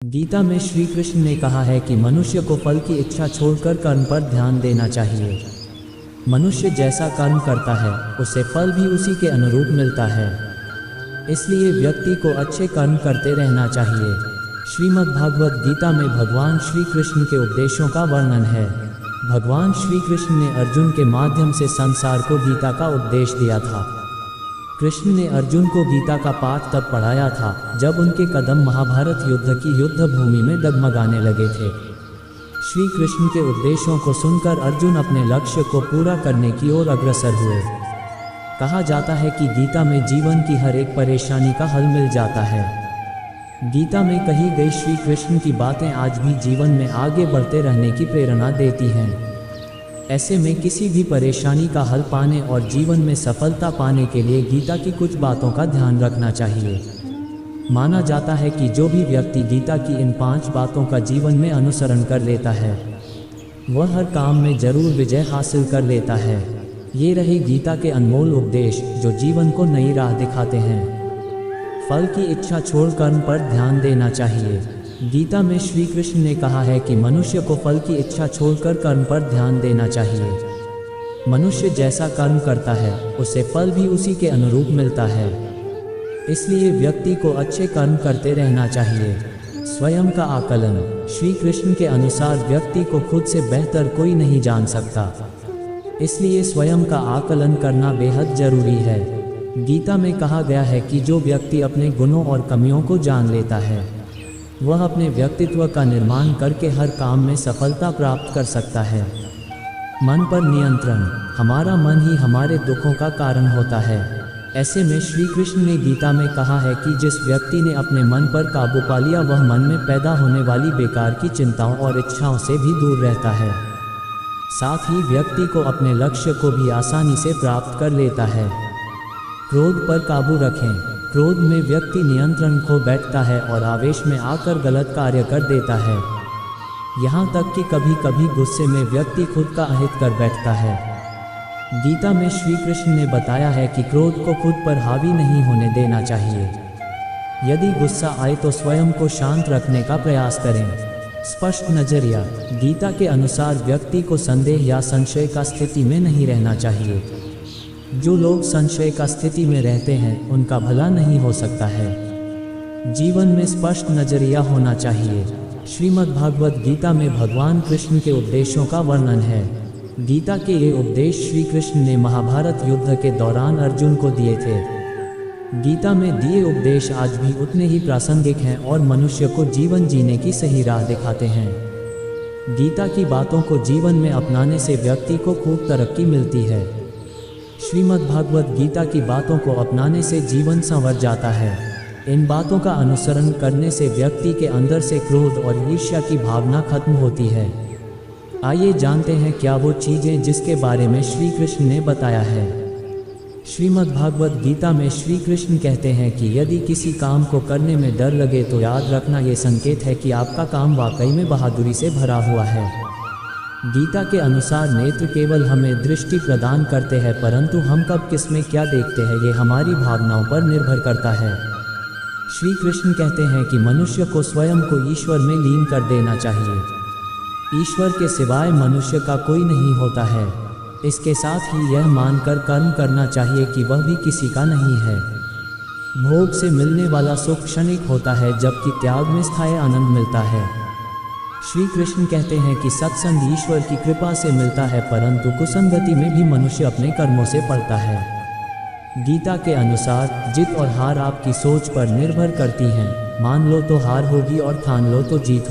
गीता में श्री कृष्ण ने कहा है कि मनुष्य को फल की इच्छा छोड़कर कर्म पर ध्यान देना चाहिए। मनुष्य जैसा कर्म करता है उसे फल भी उसी के अनुरूप मिलता है, इसलिए व्यक्ति को अच्छे कर्म करते रहना चाहिए। श्रीमद् भागवत गीता में भगवान श्री कृष्ण के उपदेशों का वर्णन है। भगवान श्री कृष्ण ने अर्जुन के माध्यम से संसार को गीता का उपदेश दिया था। कृष्ण ने अर्जुन को गीता का पाठ तब पढ़ाया था जब उनके कदम महाभारत युद्ध की युद्ध भूमि में डगमगाने लगे थे। श्री कृष्ण के उपदेशों को सुनकर अर्जुन अपने लक्ष्य को पूरा करने की ओर अग्रसर हुए। कहा जाता है कि गीता में जीवन की हर एक परेशानी का हल मिल जाता है। गीता में कही गई श्री कृष्ण की बातें आज भी जीवन में आगे बढ़ते रहने की प्रेरणा देती हैं। ऐसे में किसी भी परेशानी का हल पाने और जीवन में सफलता पाने के लिए गीता की कुछ बातों का ध्यान रखना चाहिए। माना जाता है कि जो भी व्यक्ति गीता की इन 5 बातों का जीवन में अनुसरण कर लेता है वह हर काम में जरूर विजय हासिल कर लेता है। ये रहे गीता के अनमोल उपदेश जो जीवन को नई राह दिखाते हैं। फल की इच्छा छोड़ कर्म पर ध्यान देना चाहिए। गीता में श्री कृष्ण ने कहा है कि मनुष्य को फल की इच्छा छोड़कर कर्म पर ध्यान देना चाहिए। मनुष्य जैसा कर्म करता है उसे फल भी उसी के अनुरूप मिलता है, इसलिए व्यक्ति को अच्छे कर्म करते रहना चाहिए। स्वयं का आकलन। श्री कृष्ण के अनुसार व्यक्ति को खुद से बेहतर कोई नहीं जान सकता, इसलिए स्वयं का आकलन करना बेहद जरूरी है। गीता में कहा गया है कि जो व्यक्ति अपने गुणों और कमियों को जान लेता है वह अपने व्यक्तित्व का निर्माण करके हर काम में सफलता प्राप्त कर सकता है। मन पर नियंत्रण। हमारा मन ही हमारे दुखों का कारण होता है। ऐसे में श्री कृष्ण ने गीता में कहा है कि जिस व्यक्ति ने अपने मन पर काबू पा लिया वह मन में पैदा होने वाली बेकार की चिंताओं और इच्छाओं से भी दूर रहता है। साथ ही व्यक्ति को अपने लक्ष्य को भी आसानी से प्राप्त कर लेता है। क्रोध पर काबू रखें। क्रोध में व्यक्ति नियंत्रण खो बैठता है और आवेश में आकर गलत कार्य कर देता है। यहाँ तक कि कभी कभी गुस्से में व्यक्ति खुद का अहित कर बैठता है। गीता में श्री कृष्ण ने बताया है कि क्रोध को खुद पर हावी नहीं होने देना चाहिए। यदि गुस्सा आए तो स्वयं को शांत रखने का प्रयास करें। स्पष्ट नजरिया। गीता के अनुसार व्यक्ति को संदेह या संशय का स्थिति में नहीं रहना चाहिए। जो लोग संशय का स्थिति में रहते हैं उनका भला नहीं हो सकता है। जीवन में स्पष्ट नजरिया होना चाहिए। श्रीमद् भागवत गीता में भगवान कृष्ण के उपदेशों का वर्णन है। गीता के ये उपदेश श्री कृष्ण ने महाभारत युद्ध के दौरान अर्जुन को दिए थे। गीता में दिए उपदेश आज भी उतने ही प्रासंगिक हैं और मनुष्य को जीवन जीने की सही राह दिखाते हैं। गीता की बातों को जीवन में अपनाने से व्यक्ति को खूब तरक्की मिलती है। श्रीमद् भागवत गीता की बातों को अपनाने से जीवन संवर जाता है। इन बातों का अनुसरण करने से व्यक्ति के अंदर से क्रोध और ईर्ष्या की भावना खत्म होती है। आइए जानते हैं क्या वो चीज़ें जिसके बारे में श्री कृष्ण ने बताया है। श्रीमद् भागवत गीता में श्री कृष्ण कहते हैं कि यदि किसी काम को करने में डर लगे तो याद रखना ये संकेत है कि आपका काम वाकई में बहादुरी से भरा हुआ है। गीता के अनुसार नेत्र केवल हमें दृष्टि प्रदान करते हैं, परंतु हम कब किस में क्या देखते हैं ये हमारी भावनाओं पर निर्भर करता है। श्री कृष्ण कहते हैं कि मनुष्य को स्वयं को ईश्वर में लीन कर देना चाहिए। ईश्वर के सिवाय मनुष्य का कोई नहीं होता है। इसके साथ ही यह मानकर कर्म करना चाहिए कि वह भी किसी का नहीं है। भोग से मिलने वाला सुख क्षणिक होता है जबकि त्याग में स्थायी आनंद मिलता है। श्री कृष्ण कहते हैं कि सत्संग ईश्वर की कृपा से मिलता है, परंतु कुसंगति में भी मनुष्य अपने कर्मों से पड़ता है। गीता के अनुसार जीत और हार आपकी सोच पर निर्भर करती हैं। मान लो तो हार होगी और ठान लो तो जीत होगी।